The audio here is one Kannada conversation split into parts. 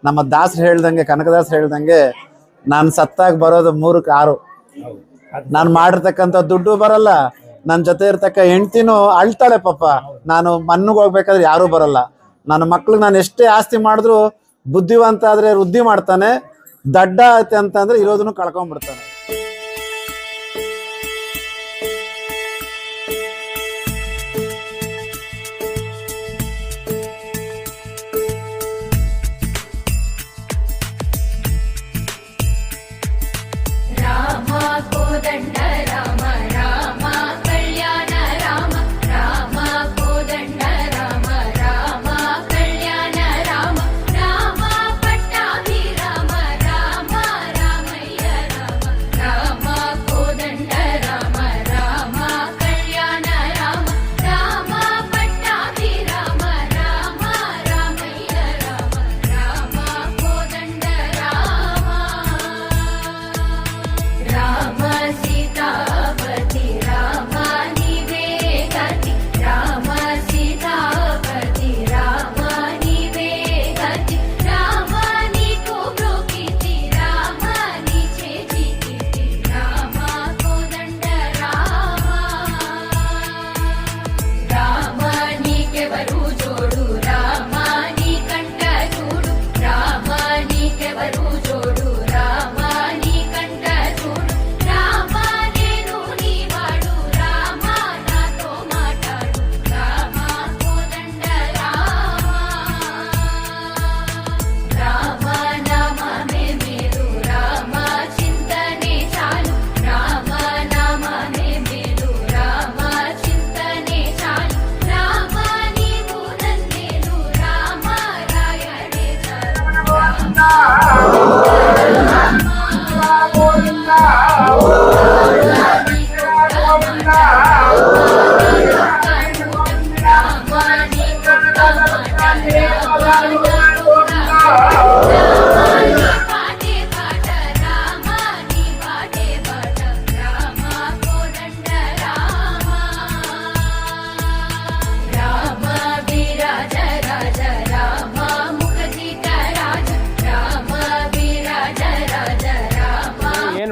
ನಮ್ಮ ದಾಸರು ಹೇಳ್ದಂಗೆ, ಕನಕದಾಸರು ಹೇಳ್ದಂಗೆ, ನಾನು ಸತ್ತಾಗ ಬರೋದು 3ಕ್ಕೆ 6. ನಾನು ಮಾಡಿರ್ತಕ್ಕಂಥ ದುಡ್ಡು ಬರಲ್ಲ, ನನ್ನ ಜೊತೆ ಇರ್ತಕ್ಕ ಹೆಂಡ್ತಿನೂ ಅಳ್ತಾಳೆ ಪಾಪ. ನಾನು ಮನ್ನಿಗೆ ಹೋಗ್ಬೇಕಾದ್ರೆ ಯಾರೂ ಬರಲ್ಲ. ನನ್ನ ಮಕ್ಳಿಗೆ ನಾನು ಎಷ್ಟೇ ಆಸ್ತಿ ಮಾಡಿದ್ರು ಬುದ್ಧಿವಂತ ಆದ್ರೆ ವೃದ್ಧಿ ಮಾಡ್ತಾನೆ, ದಡ್ಡ ಐತೆ ಅಂತಂದ್ರೆ ಇರೋದನ್ನು ಕಳ್ಕೊಂಡ್ಬಿಡ್ತಾನೆ.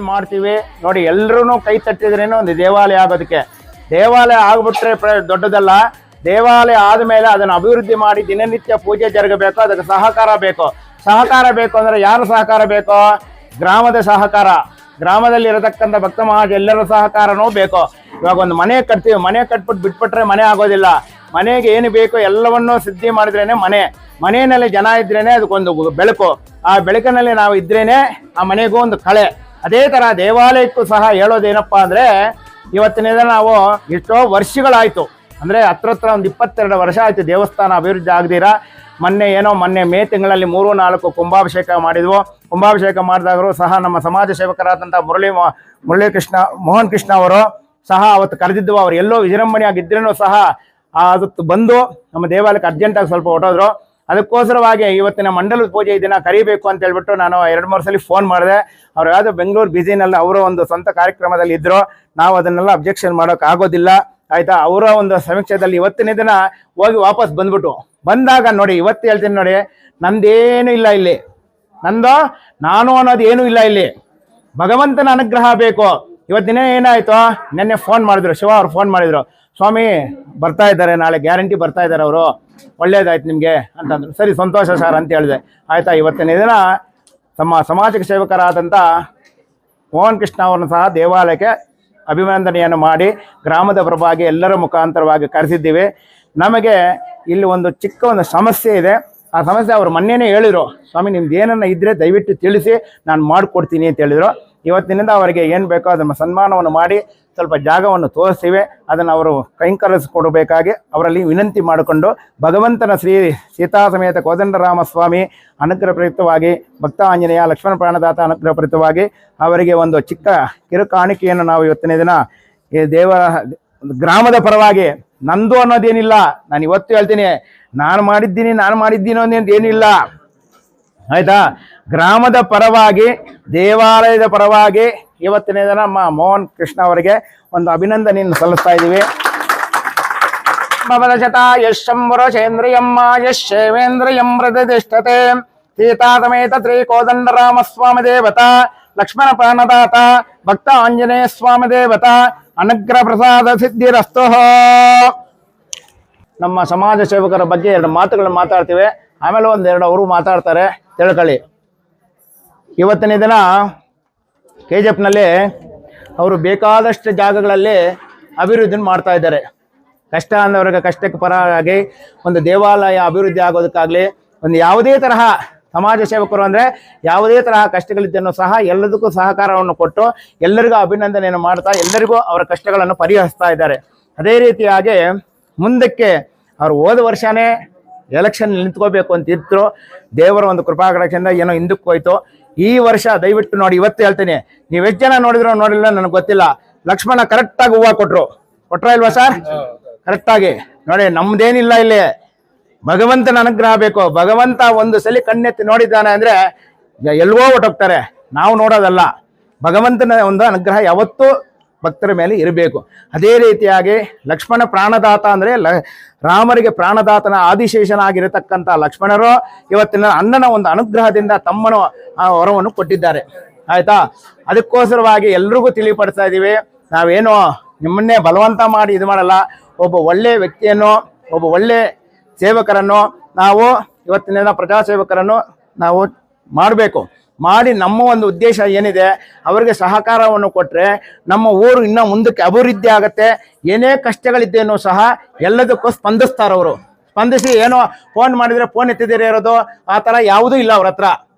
ಮಾಡ್ತೀವಿ ನೋಡಿ, ಎಲ್ಲರೂ ಕೈ ತಟ್ಟಿದ್ರೇನೆ ಒಂದು ದೇವಾಲಯ ಆಗೋದಕ್ಕೆ. ದೇವಾಲಯ ಆಗ್ಬಿಟ್ರೆ ದೊಡ್ಡದಲ್ಲ, ದೇವಾಲಯ ಆದ್ಮೇಲೆ ಅದನ್ನು ಅಭಿವೃದ್ಧಿ ಮಾಡಿ ದಿನನಿತ್ಯ ಪೂಜೆ ಜರುಗಬೇಕು. ಅದಕ್ಕೆ ಸಹಕಾರ ಬೇಕು. ಸಹಕಾರ ಬೇಕು ಅಂದ್ರೆ ಯಾರು ಸಹಕಾರ ಬೇಕು? ಗ್ರಾಮದ ಸಹಕಾರ, ಗ್ರಾಮದಲ್ಲಿ ಇರತಕ್ಕಂಥ ಭಕ್ತ ಮಹಾಜ ಎಲ್ಲರ ಸಹಕಾರನೂ ಬೇಕು. ಇವಾಗ ಒಂದು ಮನೆ ಕಟ್ತೀವಿ, ಮನೆ ಕಟ್ಬಿಟ್ಟು ಬಿಟ್ಬಿಟ್ರೆ ಮನೆ ಆಗೋದಿಲ್ಲ. ಮನೆಗೆ ಏನು ಬೇಕು ಎಲ್ಲವನ್ನೂ ಸಿದ್ಧಿ ಮಾಡಿದ್ರೇನೆ ಮನೆ. ಮನೆಯಲ್ಲಿ ಜನ ಇದ್ರೇನೆ ಅದಕ್ಕೊಂದು ಬೆಳಕು. ಆ ಬೆಳಕಿನಲ್ಲಿ ನಾವು ಇದ್ರೇನೆ ಆ ಮನೆಗೂ ಒಂದು ಕಳೆ. ಅದೇ ತರ ದೇವಾಲಯಕ್ಕೂ ಸಹ ಹೇಳೋದೇನಪ್ಪ ಅಂದ್ರೆ, ಇವತ್ತಿನ ದಿನ ನಾವು ಎಷ್ಟೋ ವರ್ಷಗಳಾಯ್ತು, ಅಂದ್ರೆ ಹತ್ರ ಒಂದು 22 ವರ್ಷ ಆಯ್ತು ದೇವಸ್ಥಾನ ಅಭಿವೃದ್ಧಿ ಆಗದಿರಾ. ಮೊನ್ನೆ ಮೇ ತಿಂಗಳಲ್ಲಿ 3-4 ಕುಂಭಾಭಿಷೇಕ ಮಾಡಿದ್ವು. ಕುಂಭಾಭಿಷೇಕ ಮಾಡಿದಾಗಲೂ ಸಹ ನಮ್ಮ ಸಮಾಜ ಸೇವಕರಾದಂಥ ಮೋಹನ್ ಕೃಷ್ಣ ಅವರು ಸಹ ಅವತ್ತು ಕರೆದಿದ್ದು. ಅವ್ರು ಎಲ್ಲೋ ವಿಜೃಂಭಣೆಯಾಗಿದ್ರೂ ಸಹ ಅದಕ್ಕೆ ಬಂದು ನಮ್ಮ ದೇವಾಲಯಕ್ಕೆ ಅರ್ಜೆಂಟಾಗಿ ಸ್ವಲ್ಪ ಹೊಟ್ಟೋದ್ರು. ಅದಕ್ಕೋಸ್ಕರವಾಗಿ ಇವತ್ತಿನ ಮಂಡಲದ ಪೂಜೆ ಇದನ್ನ ಕರಿಬೇಕು ಅಂತ ಹೇಳ್ಬಿಟ್ಟು ನಾನು 2-3 ಸಲ ಫೋನ್ ಮಾಡಿದೆ. ಅವ್ರು ಯಾವುದೋ ಬೆಂಗಳೂರು ಬ್ಯುಸಿನಲ್ಲಿ ಅವರ ಒಂದು ಸ್ವಂತ ಕಾರ್ಯಕ್ರಮದಲ್ಲಿ ಇದ್ರು. ನಾವು ಅದನ್ನೆಲ್ಲ ಅಬ್ಜೆಕ್ಷನ್ ಮಾಡೋಕೆ ಆಗೋದಿಲ್ಲ, ಆಯ್ತಾ. ಅವರ ಒಂದು ಸಮೀಕ್ಷೆದಲ್ಲಿ ಇವತ್ತಿನ ದಿನ ಹೋಗಿ ವಾಪಸ್ ಬಂದಾಗ ನೋಡಿ, ಇವತ್ತು ಹೇಳ್ತೀನಿ ನೋಡಿ, ನಂದೇನು ಇಲ್ಲ ಇಲ್ಲಿ, ನಾನು ಅನ್ನೋದು ಏನೂ ಇಲ್ಲ ಇಲ್ಲಿ. ಭಗವಂತನ ಅನುಗ್ರಹ ಬೇಕು. ಇವತ್ತಿನ ಏನಾಯ್ತು, ನಿನ್ನೆ ಫೋನ್ ಮಾಡಿದ್ರು, ಶಿವ ಅವ್ರು ಫೋನ್ ಮಾಡಿದ್ರು, ಸ್ವಾಮಿ ಬರ್ತಾ ಇದ್ದಾರೆ, ನಾಳೆ ಗ್ಯಾರಂಟಿ ಬರ್ತಾ ಇದ್ದಾರೆ ಅವರು, ಒಳ್ಳೇದಾಯ್ತು ನಿಮಗೆ ಅಂತಂದ್ರು. ಸರಿ, ಸಂತೋಷ ಸರ್ ಅಂತ ಹೇಳಿದೆ, ಆಯ್ತಾ. ಇವತ್ತಿನ ದಿನ ತಮ್ಮ ಸಮಾಜ ಸೇವಕರಾದಂಥ ಮೋಹನ್ ಕೃಷ್ಣ ಅವರನ್ನು ಸಹ ದೇವಾಲಯಕ್ಕೆ ಅಭಿನಂದನೆಯನ್ನು ಮಾಡಿ ಗ್ರಾಮದ ಪರವಾಗಿ ಎಲ್ಲರ ಮುಖಾಂತರವಾಗಿ ಕರೆಸಿದ್ದೀವಿ. ನಮಗೆ ಇಲ್ಲಿ ಒಂದು ಚಿಕ್ಕ ಒಂದು ಸಮಸ್ಯೆ ಇದೆ. ಆ ಸಮಸ್ಯೆ ಅವರು ಮೊನ್ನೆನೇ ಹೇಳಿದರು, ಸ್ವಾಮಿ ನಿಮ್ದು ಏನನ್ನ ಇದ್ದರೆ ದಯವಿಟ್ಟು ತಿಳಿಸಿ, ನಾನು ಮಾಡಿಕೊಡ್ತೀನಿ ಅಂತ ಹೇಳಿದರು. ಇವತ್ತಿನಿಂದ ಅವರಿಗೆ ಏನು ಬೇಕೋ ಅದನ್ನು ಸನ್ಮಾನವನ್ನು ಮಾಡಿ ಸ್ವಲ್ಪ ಜಾಗವನ್ನು ತೋರಿಸ್ತೀವಿ. ಅದನ್ನು ಅವರು ಕೈಂಕರಿಸಿಕೊಡಬೇಕಾಗಿ ಅವರಲ್ಲಿ ವಿನಂತಿ ಮಾಡಿಕೊಂಡು, ಭಗವಂತನ ಶ್ರೀ ಸೀತಾ ಸಮೇತ ಕೋದಂಡರಾಮ ಸ್ವಾಮಿ ಅನುಗ್ರಹ ಪ್ರಯುಕ್ತವಾಗಿ, ಭಕ್ತ ಆಂಜನೇಯ ಲಕ್ಷ್ಮಣ ಪ್ರಾಣದಾತ ಅನುಗ್ರಹ ಪ್ರಯುಕ್ತವಾಗಿ ಅವರಿಗೆ ಒಂದು ಚಿಕ್ಕ ಕಿರು ಕಾಣಿಕೆಯನ್ನು ನಾವು ಇವತ್ತಿನ ದಿನ ಈ ಗ್ರಾಮದ ಪರವಾಗಿ, ನಂದು ಅನ್ನೋದೇನಿಲ್ಲ, ನಾನು ಇವತ್ತು ಹೇಳ್ತೀನಿ, ನಾನು ಮಾಡಿದ್ದೀನಿ ಅನ್ನೋದು ಏನಿಲ್ಲ, ಆಯ್ತಾ. ಗ್ರಾಮದ ಪರವಾಗಿ, ದೇವಾಲಯದ ಪರವಾಗಿ ಇವತ್ತಿನ ದಿನ ನಮ್ಮ ಮೋಹನ್ ಕೃಷ್ಣ ಅವರಿಗೆ ಒಂದು ಅಭಿನಂದನೆಯನ್ನು ಸಲ್ಲಿಸ್ತಾ ಇದ್ದೀವಿ. ಯಶಂವರ ಚೇಂದ್ರಿಯಮ್ಮ ಯಶೇವೇಂದ್ರಿಯಂ ಪ್ರತಿಷ್ಠತೆ ಸೀತಾ ಸಮೇತ ಶ್ರೀ ಕೋದಂಡರಾಮ ಸ್ವಾಮಿ ದೇವತಾ ಲಕ್ಷ್ಮಣ ಪ್ರಾಣದಾತ ಭಕ್ತ ಆಂಜನೇಯ ಸ್ವಾಮಿ ದೇವತಾ ಅನುಗ್ರಹ ಪ್ರಸಾದ ಸಿದ್ಧಿರಸ್ತು. ನಮ್ಮ ಸಮಾಜ ಸೇವಕರ ಬಗ್ಗೆ 2 ಮಾತುಗಳನ್ನು ಮಾತಾಡ್ತೀವಿ, ಆಮೇಲೆ ಒಂದೆರಡು ಅವರು ಮಾತಾಡ್ತಾರೆ, ತಿಳ್ಕೊಳ್ಳಿ. ಇವತ್ತಿನ ದಿನ KGF ಅವರು ಬೇಕಾದಷ್ಟು ಜಾಗಗಳಲ್ಲಿ ಅಭಿವೃದ್ಧಿ ಮಾಡ್ತಾ ಇದ್ದಾರೆ. ಕಷ್ಟ ಅಂದವ್ರಿಗೆ ಕಷ್ಟಕ್ಕೆ ಪರವಾಗಿ ಒಂದು ದೇವಾಲಯ ಅಭಿವೃದ್ಧಿ ಆಗೋದಕ್ಕಾಗಲಿ, ಒಂದು ಯಾವುದೇ ತರಹ ಸಮಾಜ ಸೇವಕರು ಅಂದರೆ ಯಾವುದೇ ತರಹ ಕಷ್ಟಗಳಿದ್ದನ್ನು ಸಹ ಎಲ್ಲದಕ್ಕೂ ಸಹಕಾರವನ್ನು ಕೊಟ್ಟು ಎಲ್ಲರಿಗೂ ಅಭಿನಂದನೆಯನ್ನು ಮಾಡ್ತಾ ಎಲ್ಲರಿಗೂ ಅವರ ಕಷ್ಟಗಳನ್ನು ಪರಿಹರಿಸ್ತಾ ಇದ್ದಾರೆ. ಅದೇ ರೀತಿಯಾಗಿ ಮುಂದಕ್ಕೆ ಅವರು ಹೋದ ವರ್ಷನೇ ಎಲೆಕ್ಷನ್ ನಿಂತ್ಕೋಬೇಕು ಅಂತ ಇದ್ರು, ದೇವರ ಒಂದು ಕೃಪಾಕಟಾಕ್ಷದಿಂದ ಏನೋ ಹಿಂದಕ್ಕೆ ಹೋಯ್ತು. ಈ ವರ್ಷ ದಯವಿಟ್ಟು ನೋಡಿ, ಇವತ್ತು ಹೇಳ್ತೀನಿ, ನೀವು ಎಷ್ಟು ಜನ ನೋಡಿದ್ರೋ ನೋಡಿಲ್ಲ ನನಗೆ ಗೊತ್ತಿಲ್ಲ, ಲಕ್ಷ್ಮಣ ಕರೆಕ್ಟಾಗಿ ಹೂವು ಕೊಟ್ರ ಇಲ್ವಾ ಸರ್? ಕರೆಕ್ಟಾಗಿ ನೋಡಿ, ನಮ್ದೇನಿಲ್ಲ ಇಲ್ಲಿ, ಭಗವಂತನ ಅನುಗ್ರಹ ಬೇಕು. ಭಗವಂತ ಒಂದು ಸಲ ಕಣ್ಣೆತ್ತಿ ನೋಡಿದ್ದಾನೆ ಅಂದ್ರೆ ಎಲ್ಲವೋ ಹೊಟ್ಟೋಗ್ತಾರೆ, ನಾವು ನೋಡೋದಲ್ಲ. ಭಗವಂತನ ಒಂದು ಅನುಗ್ರಹ ಯಾವತ್ತೂ ಭಕ್ತರ ಮೇಲೆ ಇರಬೇಕು. ಅದೇ ರೀತಿಯಾಗಿ ಲಕ್ಷ್ಮಣ ಪ್ರಾಣದಾತ ಅಂದ್ರೆ ರಾಮರಿಗೆ ಪ್ರಾಣದಾತನ ಆದಿಶೇಷನಾಗಿರತಕ್ಕಂಥ ಲಕ್ಷ್ಮಣರು ಇವತ್ತಿನ ಅಣ್ಣನ ಒಂದು ಅನುಗ್ರಹದಿಂದ ತಮ್ಮನು ಆ ವರವನ್ನು ಕೊಟ್ಟಿದ್ದಾರೆ. ಆಯ್ತಾ? ಅದಕ್ಕೋಸ್ಕರವಾಗಿ ಎಲ್ರಿಗೂ ತಿಳಿಪಡಿಸ್ತಾ ಇದ್ದೀವಿ, ನಾವೇನು ನಿಮ್ಮನ್ನೇ ಬಲವಂತ ಮಾಡಿ ಇದು ಮಾಡಲ್ಲ. ಒಬ್ಬ ಒಳ್ಳೆ ವ್ಯಕ್ತಿಯನ್ನು, ಒಬ್ಬ ಒಳ್ಳೆ ಸೇವಕರನ್ನು ನಾವು ಇವತ್ತಿನ ಪ್ರಜಾಸೇವಕರನ್ನು ನಾವು ಮಾಡಬೇಕು. ಮಾಡಿ ನಮ್ಮ ಒಂದು ಉದ್ದೇಶ ಏನಿದೆ ಅವರಿಗೆ ಸಹಕಾರವನ್ನು ಕೊಟ್ಟರೆ ನಮ್ಮ ಊರು ಇನ್ನೂ ಮುಂದಕ್ಕೆ ಅಭಿವೃದ್ಧಿ ಆಗುತ್ತೆ. ಏನೇ ಕಷ್ಟಗಳಿದ್ದೇನೋ ಸಹ ಎಲ್ಲದಕ್ಕೂ ಸ್ಪಂದಿಸ್ತಾರೆ ಅವರು. ಸ್ಪಂದಿಸಿ ಏನೋ ಫೋನ್ ಮಾಡಿದರೆ ಫೋನ್ ಎತ್ತಿದ್ದೀರಿ ಇರೋದು ಆ ಥರ ಯಾವುದೂ ಇಲ್ಲ ಅವ್ರ ಹತ್ರ.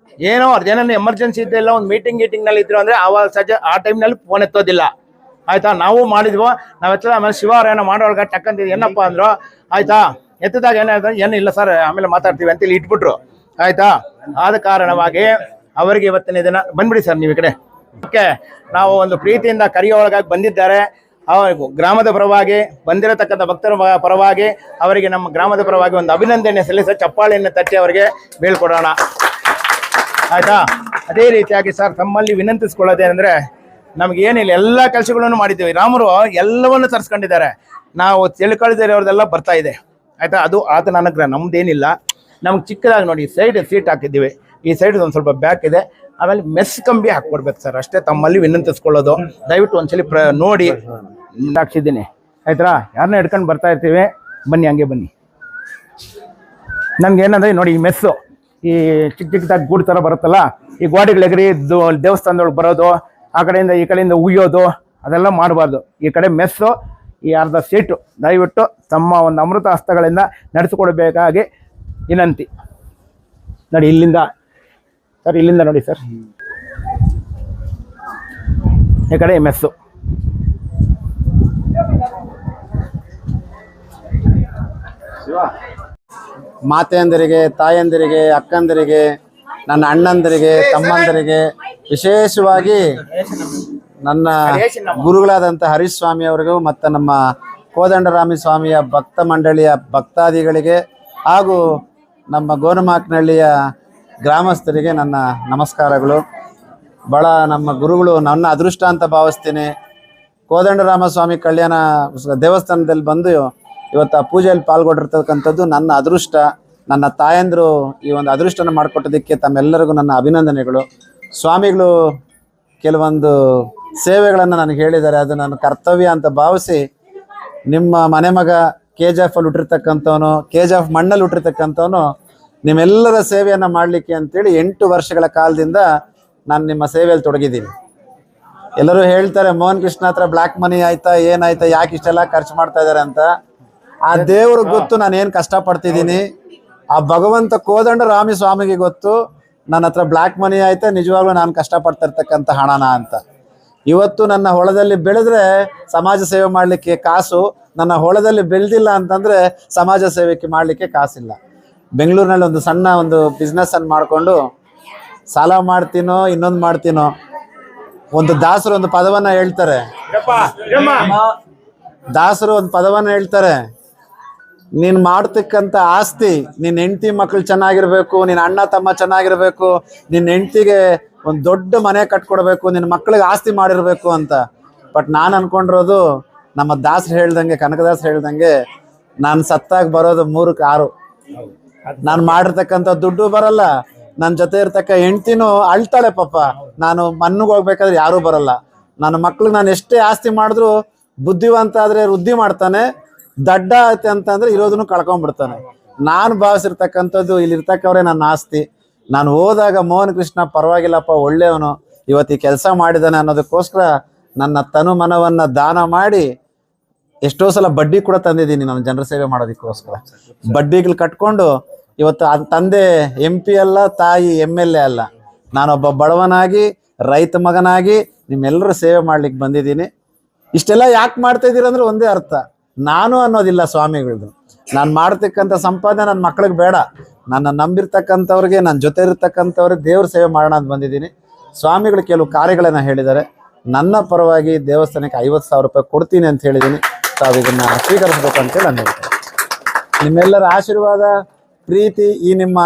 ಏನೋ ಅದೇನೋ ಎಮರ್ಜೆನ್ಸಿ ಇದ್ದೆಲ್ಲ ಒಂದು ಮೀಟಿಂಗ್ನಲ್ಲಿ ಇದ್ರು ಅಂದರೆ ಆ ಟೈಮ್ನಲ್ಲಿ ಫೋನ್ ಎತ್ತೋದಿಲ್ಲ. ಆಯ್ತಾ? ನಾವು ಮಾಡಿದ್ವೋ, ನಾವು ಎತ್ತದ ಆಮೇಲೆ ಶಿವಾರ ಏನೋ ಮಾಡೋವಾಗ ಟಕ್ಕಂತಿದ್ದು ಏನಪ್ಪ ಅಂದ್ರು, ಆಯ್ತಾ ಎತ್ತದಾಗ ಏನು ಇಲ್ಲ ಸರ್ ಆಮೇಲೆ ಮಾತಾಡ್ತೀವಿ ಅಂತೇಳಿ ಇಟ್ಬಿಟ್ರು. ಆಯ್ತಾ? ಆದ ಕಾರಣವಾಗಿ ಅವರಿಗೆ ಇವತ್ತಿನ ದಿನ ಬಂದ್ಬಿಡಿ ಸರ್ ನೀವು ಈ ಕಡೆ. ಓಕೆ, ನಾವು ಒಂದು ಪ್ರೀತಿಯಿಂದ ಕರೆಯೊಳಗಾಗಿ ಬಂದಿದ್ದಾರೆ. ಗ್ರಾಮದ ಪರವಾಗಿ ಬಂದಿರತಕ್ಕಂಥ ಭಕ್ತರ ಪರವಾಗಿ ಅವರಿಗೆ ನಮ್ಮ ಗ್ರಾಮದ ಪರವಾಗಿ ಒಂದು ಅಭಿನಂದನೆ ಸಲ್ಲಿಸ ಚಪ್ಪಾಳೆಯನ್ನು ತಟ್ಟಿ ಅವರಿಗೆ ಬೀಳ್ಕೊಡೋಣ. ಆಯ್ತಾ? ಅದೇ ರೀತಿಯಾಗಿ ಸರ್ ತಮ್ಮಲ್ಲಿ ವಿನಂತಿಸ್ಕೊಳ್ಳೋದೇನೆಂದ್ರೆ, ನಮಗೇನಿಲ್ಲ, ಎಲ್ಲ ಕೆಲಸಗಳನ್ನು ಮಾಡಿದ್ದೀವಿ. ರಾಮರು ಎಲ್ಲವನ್ನು ತರಿಸ್ಕೊಂಡಿದ್ದಾರೆ, ನಾವು ತಿಳ್ಕೊಳ್ದಿರೋರ್ದೆಲ್ಲ ಬರ್ತಾ ಇದೆ. ಆಯ್ತಾ? ಅದು ಆತನ ಅನುಗ್ರಹ, ನಮ್ದೇನಿಲ್ಲ. ನಮ್ಗೆ ಚಿಕ್ಕದಾಗಿ ನೋಡಿ ಸೈಡ್ ಸೀಟ್ ಹಾಕಿದ್ದೀವಿ, ಈ ಸೈಡ್ ಒಂದು ಸ್ವಲ್ಪ ಬ್ಯಾಕ್ ಇದೆ. ಆಮೇಲೆ ಮೆಸ್ ಕಂಬಿ ಹಾಕ್ಕೊಡ್ಬೇಕು ಸರ್, ಅಷ್ಟೇ ತಮ್ಮಲ್ಲಿ ವಿನಂತಿಸ್ಕೊಳ್ಳೋದು. ದಯವಿಟ್ಟು ಒಂದ್ಸಲಿ ನೋಡಿ ಹಾಕ್ಸಿದ್ದೀನಿ. ಆಯ್ತಾ? ಯಾರನ್ನ ಹಿಡ್ಕೊಂಡು ಬರ್ತಾ ಇರ್ತೀವಿ, ಬನ್ನಿ ಹಂಗೆ ಬನ್ನಿ. ನಮ್ಗೆ ಏನಂದ್ರೆ ನೋಡಿ, ಈ ಮೆಸ್ಸು ಈ ಚಿಕ್ಕದಾಗಿ ಗೂಡು ಥರ ಬರುತ್ತಲ್ಲ, ಈ ಗೋಡೆಗಳೆಗರಿ ದೇವಸ್ಥಾನದೊಳಗೆ ಬರೋದು, ಆ ಕಡೆಯಿಂದ ಈ ಕಡೆಯಿಂದ ಉಯ್ಯೋದು ಅದೆಲ್ಲ ಮಾಡಬಾರ್ದು. ಈ ಕಡೆ ಮೆಸ್ಸು, ಈ ಅರ್ಧ ಸೀಟು ದಯವಿಟ್ಟು ತಮ್ಮ ಒಂದು ಅಮೃತ ಹಸ್ತಗಳಿಂದ ನಡೆಸಿಕೊಡ್ಬೇಕಾಗಿ ವಿನಂತಿ. ನೋಡಿ ಇಲ್ಲಿಂದ ಸರ್, ಇಲ್ಲಿಂದ ನೋಡಿ ಸರ್, ಈ ಕಡೆ ಮೆಸ್ಸು. ಮಾತೆಯಂದಿರಿಗೆ, ತಾಯಂದಿರಿಗೆ, ಅಕ್ಕಂದಿರಿಗೆ, ನನ್ನ ಅಣ್ಣಂದಿರಿಗೆ, ತಮ್ಮಂದಿರಿಗೆ, ವಿಶೇಷವಾಗಿ ನನ್ನ ಗುರುಗಳಾದಂಥ ಹರೀಶ್ ಸ್ವಾಮಿ ಅವರಿಗೂ ಮತ್ತು ನಮ್ಮ ಕೋದಂಡರಾಮ ಸ್ವಾಮಿಯ ಭಕ್ತ ಮಂಡಳಿಯ ಭಕ್ತಾದಿಗಳಿಗೆ ಹಾಗೂ ನಮ್ಮ ಗೋನಮಾಕ್ನಹಳ್ಳಿಯ ಗ್ರಾಮಸ್ಥರಿಗೆ ನನ್ನ ನಮಸ್ಕಾರಗಳು. ಭಾಳ ನಮ್ಮ ಗುರುಗಳು ನನ್ನ ಅದೃಷ್ಟ ಅಂತ ಭಾವಿಸ್ತೀನಿ. ಕೋದಂಡರಾಮ ಸ್ವಾಮಿ ಕಲ್ಯಾಣ ದೇವಸ್ಥಾನದಲ್ಲಿ ಬಂದು ಇವತ್ತು ಆ ಪೂಜೆಯಲ್ಲಿ ಪಾಲ್ಗೊಂಡಿರ್ತಕ್ಕಂಥದ್ದು ನನ್ನ ಅದೃಷ್ಟ. ನನ್ನ ತಾಯಂದರು ಈ ಒಂದು ಅದೃಷ್ಟನ ಮಾಡಿಕೊಟ್ಟೋದಕ್ಕೆ ತಮ್ಮೆಲ್ಲರಿಗೂ ನನ್ನ ಅಭಿನಂದನೆಗಳು. ಸ್ವಾಮಿಗಳು ಕೆಲವೊಂದು ಸೇವೆಗಳನ್ನು ನನಗೆ ಹೇಳಿದ್ದಾರೆ, ಅದು ನನ್ನ ಕರ್ತವ್ಯ ಅಂತ ಭಾವಿಸಿ ನಿಮ್ಮ ಮನೆ ಮಗ KGF ಅಲ್ಲಿ ಹುಟ್ಟಿರ್ತಕ್ಕಂಥವನು, KGF ಮಣ್ಣಲ್ಲಿ ಹುಟ್ಟಿರ್ತಕ್ಕಂಥವನು, ನಿಮ್ಮೆಲ್ಲರ ಸೇವೆಯನ್ನು ಮಾಡಲಿಕ್ಕೆ ಅಂತೇಳಿ 8 ವರ್ಷಗಳ ಕಾಲದಿಂದ ನಾನು ನಿಮ್ಮ ಸೇವೆಯಲ್ಲಿ ತೊಡಗಿದ್ದೀನಿ. ಎಲ್ಲರೂ ಹೇಳ್ತಾರೆ ಮೋಹನ್ ಕೃಷ್ಣ ಹತ್ರ ಬ್ಲ್ಯಾಕ್ ಮನಿ ಆಯ್ತಾ, ಏನಾಯ್ತಾ, ಯಾಕೆ ಇಷ್ಟೆಲ್ಲ ಖರ್ಚು ಮಾಡ್ತಾ ಇದ್ದಾರೆ ಅಂತ. ಆ ದೇವ್ರಿಗೆ ಗೊತ್ತು ನಾನು ಏನು ಕಷ್ಟಪಡ್ತಿದ್ದೀನಿ. ಆ ಭಗವಂತ ಕೋದಂಡರಾಮ ಸ್ವಾಮಿಗೆ ಗೊತ್ತು ನನ್ನ ಹತ್ರ ಬ್ಲ್ಯಾಕ್ ಮನಿ ಆಯ್ತಾ, ನಿಜವಾಗ್ಲೂ ನಾನು ಕಷ್ಟಪಡ್ತಾ ಇರ್ತಕ್ಕಂಥ ಹಣನ ಅಂತ. ಇವತ್ತು ನನ್ನ ಹೊಲದಲ್ಲಿ ಬೆಳೆದ್ರೆ ಸಮಾಜ ಸೇವೆ ಮಾಡಲಿಕ್ಕೆ ಕಾಸು, ನನ್ನ ಹೊಲದಲ್ಲಿ ಬೆಳೆದಿಲ್ಲ ಅಂತಂದರೆ ಸಮಾಜ ಸೇವೆಗೆ ಮಾಡಲಿಕ್ಕೆ ಕಾಸಿಲ್ಲ. ಬೆಂಗಳೂರಿನಲ್ಲಿ ಒಂದು ಸಣ್ಣ ಒಂದು ಬಿಸ್ನೆಸ್ಸನ್ನು ಮಾಡಿಕೊಂಡು ಸಾಲ ಮಾಡ್ತೀನೋ ಇನ್ನೊಂದು ಮಾಡ್ತೀನೋ, ಒಂದು ದಾಸರು ಒಂದು ಪದವನ್ನು ಹೇಳ್ತಾರೆ, ನೀನು ಮಾಡ್ತಕ್ಕಂಥ ಆಸ್ತಿ ನಿನ್ನ ಹೆಂಡತಿ ಮಕ್ಕಳು ಚೆನ್ನಾಗಿರ್ಬೇಕು, ನಿನ್ನ ಅಣ್ಣ ತಮ್ಮ ಚೆನ್ನಾಗಿರ್ಬೇಕು, ನಿನ್ನ ಹೆಂಡತಿಗೆ ಒಂದು ದೊಡ್ಡ ಮನೆ ಕಟ್ಕೊಡ್ಬೇಕು, ನಿನ್ನ ಮಕ್ಕಳಿಗೆ ಆಸ್ತಿ ಮಾಡಿರ್ಬೇಕು ಅಂತ. ಬಟ್ ನಾನು ಅನ್ಕೊಂಡಿರೋದು ನಮ್ಮ ದಾಸರು ಹೇಳ್ದಂಗೆ, ಕನಕದಾಸರು ಹೇಳ್ದಂಗೆ, ನಾನು ಸತ್ತಾಗ ಬರೋದು 3 ಕಾರು. ನಾನು ಮಾಡಿರ್ತಕ್ಕಂಥ ದುಡ್ಡು ಬರಲ್ಲ, ನನ್ನ ಜೊತೆ ಇರ್ತಕ್ಕ ಹೆಂಡ್ತಿನೂ ಅಳ್ತಾಳೆ ಪಾಪ. ನಾನು ಮನ್ನಿಗೆ ಹೋಗ್ಬೇಕಾದ್ರೆ ಯಾರೂ ಬರಲ್ಲ. ನನ್ನ ಮಕ್ಳಿಗೆ ನಾನು ಎಷ್ಟೇ ಆಸ್ತಿ ಮಾಡಿದ್ರು ಬುದ್ಧಿವಂತ ಆದ್ರೆ ವೃದ್ಧಿ ಮಾಡ್ತಾನೆ, ದಡ್ಡ ಆಯ್ತೆ ಅಂತಂದ್ರೆ ಇರೋದನ್ನು ಕಳ್ಕೊಂಡ್ಬಿಡ್ತಾನೆ. ನಾನು ಭಾವಿಸಿರ್ತಕ್ಕಂಥದ್ದು ಇಲ್ಲಿರ್ತಕ್ಕವ್ರೆ ನನ್ನ ಆಸ್ತಿ. ನಾನು ಹೋದಾಗ ಮೋಹನ್ ಕೃಷ್ಣ ಪರವಾಗಿಲ್ಲಪ್ಪ, ಒಳ್ಳೆಯವನು, ಇವತ್ತು ಈ ಕೆಲಸ ಮಾಡಿದಾನೆ ಅನ್ನೋದಕ್ಕೋಸ್ಕರ ನನ್ನ ತನು ಮನವನ್ನ ದಾನ ಮಾಡಿ ಎಷ್ಟೋ ಸಲ ಬಡ್ಡಿ ಕೂಡ ತಂದಿದ್ದೀನಿ ನಾನು ಜನರ ಸೇವೆ ಮಾಡೋದಕ್ಕೋಸ್ಕರ. ಬಡ್ಡಿಗಳು ಕಟ್ಕೊಂಡು ಇವತ್ತು ತಂದೆ MP ಅಲ್ಲ, ತಾಯಿ MLA ಅಲ್ಲ, ನಾನೊಬ್ಬ ಬಡವನಾಗಿ ರೈತ ಮಗನಾಗಿ ನಿಮ್ಮೆಲ್ಲರೂ ಸೇವೆ ಮಾಡ್ಲಿಕ್ಕೆ ಬಂದಿದ್ದೀನಿ. ಇಷ್ಟೆಲ್ಲ ಯಾಕೆ ಮಾಡ್ತಾ ಇದ್ದೀರ ಅಂದ್ರೆ ಒಂದೇ ಅರ್ಥ, ನಾನು ಅನ್ನೋದಿಲ್ಲ ಸ್ವಾಮಿಗಳದ್ದು. ನಾನು ಮಾಡ್ತಕ್ಕಂಥ ಸಂಪಾದನೆ ನನ್ನ ಮಕ್ಳಿಗೆ ಬೇಡ, ನನ್ನ ನಂಬಿರ್ತಕ್ಕಂಥವ್ರಿಗೆ, ನನ್ನ ಜೊತೆ ಇರ್ತಕ್ಕಂಥವ್ರಿಗೆ ದೇವ್ರ ಸೇವೆ ಮಾಡೋಣ ಅಂತ ಬಂದಿದ್ದೀನಿ. ಸ್ವಾಮಿಗಳು ಕೆಲವು ಕಾರ್ಯಗಳನ್ನು ಹೇಳಿದ್ದಾರೆ. ನನ್ನ ಪರವಾಗಿ ದೇವಸ್ಥಾನಕ್ಕೆ 50,000 ರೂಪಾಯಿ ಕೊಡ್ತೀನಿ ಅಂತ ಹೇಳಿದ್ದೀನಿ. ತಾವು ಇದನ್ನು ಸ್ವೀಕರಿಸ್ಬೇಕು ಅಂತೇಳಿ ನಾನು ಹೇಳ್ತೇನೆ. ನಿಮ್ಮೆಲ್ಲರ ಆಶೀರ್ವಾದ, ಪ್ರೀತಿ ಈ ನಿಮ್ಮ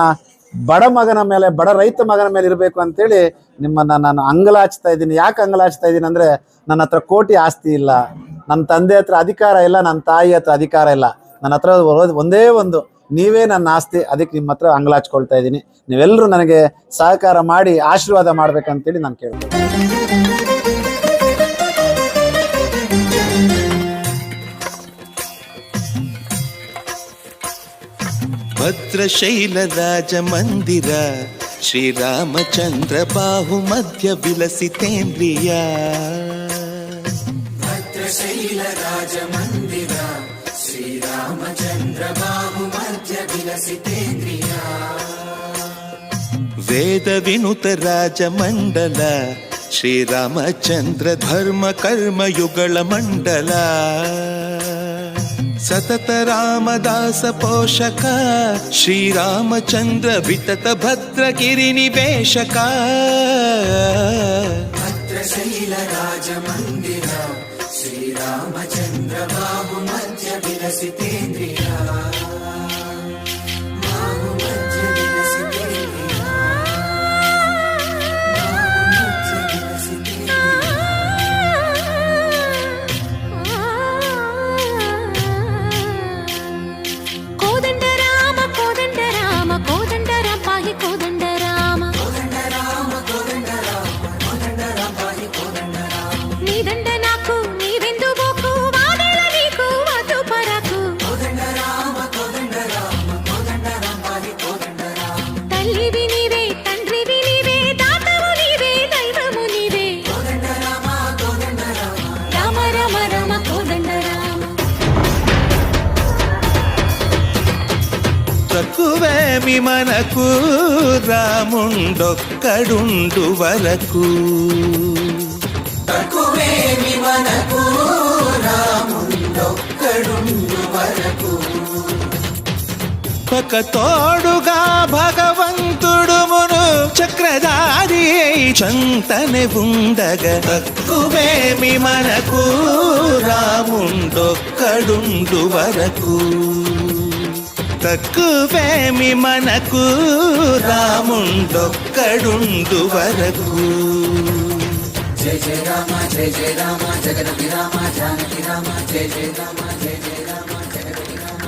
ಬಡ ಮಗನ ಮೇಲೆ, ಬಡ ರೈತ ಮಗನ ಮೇಲೆ ಇರಬೇಕು ಅಂತೇಳಿ ನಿಮ್ಮನ್ನು ನಾನು ಅಂಗಲಾಚ್ತಾ ಇದ್ದೀನಿ. ಯಾಕೆ ಅಂಗಲಾಚ್ತಾ ಇದ್ದೀನಿ ಅಂದರೆ, ನನ್ನ ಹತ್ರ ಕೋಟಿ ಆಸ್ತಿ ಇಲ್ಲ, ನನ್ನ ತಂದೆ ಹತ್ರ ಅಧಿಕಾರ ಇಲ್ಲ, ನನ್ನ ತಾಯಿ ಹತ್ರ ಅಧಿಕಾರ ಇಲ್ಲ, ನನ್ನ ಹತ್ರ ಒಂದೇ ಒಂದು ನೀವೇ ನನ್ನ ಆಸ್ತಿ. ಅದಕ್ಕೆ ನಿಮ್ಮ ಹತ್ರ ಅಂಗಲಾಚ್ಕೊಳ್ತಾ ಇದ್ದೀನಿ. ನೀವೆಲ್ಲರೂ ನನಗೆ ಸಹಕಾರ ಮಾಡಿ ಆಶೀರ್ವಾದ ಮಾಡ್ಬೇಕಂತೇಳಿ ನಾನು ಕೇಳ್ತೀನಿ. ಭದ್ರಶೈಲ ರಾಜ ಮಂದಿರ ಶ್ರೀರಾಮಚಂದ್ರ ಬಾಹು ಮಧ್ಯ ವಿಲಸಿತೇಂದ್ರಿಯ. ಭದ್ರಶೈಲ ರಾಜ ಮಂದಿರ ಶ್ರೀರಾಮಚಂದ್ರ ಬಾಹು ಮಧ್ಯ ವಿಲಸಿತೇಂದ್ರಿಯ. ವೇದ ವಿನುತ ರಾಜ ಮಂಡಲ ಶ್ರೀರಾಮಚಂದ್ರ ಧರ್ಮ ಕರ್ಮ ಯುಗಳ ಮಂಡಲ. ಸತತ ರಾಮದಾಸ ಪೋಷಕ ಶ್ರೀರಾಮಚಂದ್ರ ವಿತತ ಭದ್ರಗಿರಿ ನಿವೇಶಕ. ಭದ್ರಶೈಲ ರಾಜ ಮಂದಿರ ಶ್ರೀರಾಮಚಂದ್ರ ಬಾಹು ಮಧ್ಯ ವಿಲಸಿತೇಂದ್ರಿಯ. ಬಾಹು ಮಧ್ಯ ವಿಲಸಿತೇಂದ್ರಿಯ. తక్కువేమి మనకు రాముండొక్కడుండు వరకు. తక్కువేమి మనకు రాముండొక్కడుండు వరకు. ఒక తోడుగా భగవంతుడు మును చక్రధారి చంతనే ఉండగా. తక్కువేమి మనకు రాముండొక్కడుండు వరకు. తక్కువేమి మనకు రాముండొక్కడుండు వరకు. జయ జయ రామ జయ జయ రామ జగదపి రామ జానకి రామ జయ జయ రామ జయ జయ రామ జగదపి రామ.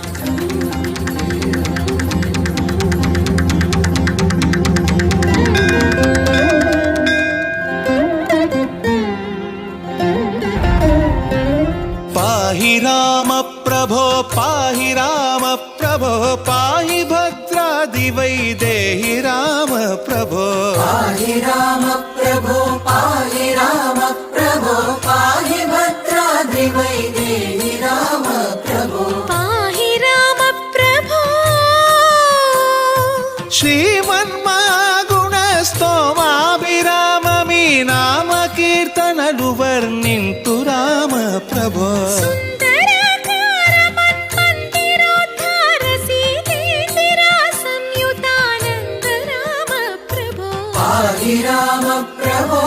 పాహి రామ ప్రభో పాహి రామ ప్రభో పాహి భద్రాది వైదేహి రామ ప్రభో. పాహి రామ ప్రభో పాహి రామ ప్రభో పాహి భద్రాది వైదేహి రామ ప్రభో. పాహి రామ ప్రభో. శ్రీమన్మగుణ స్తోమాభిరామమి నామ కీర్తనలు వర్ణింతు రామ ప్రభో. పాహి రామ ప్రభో.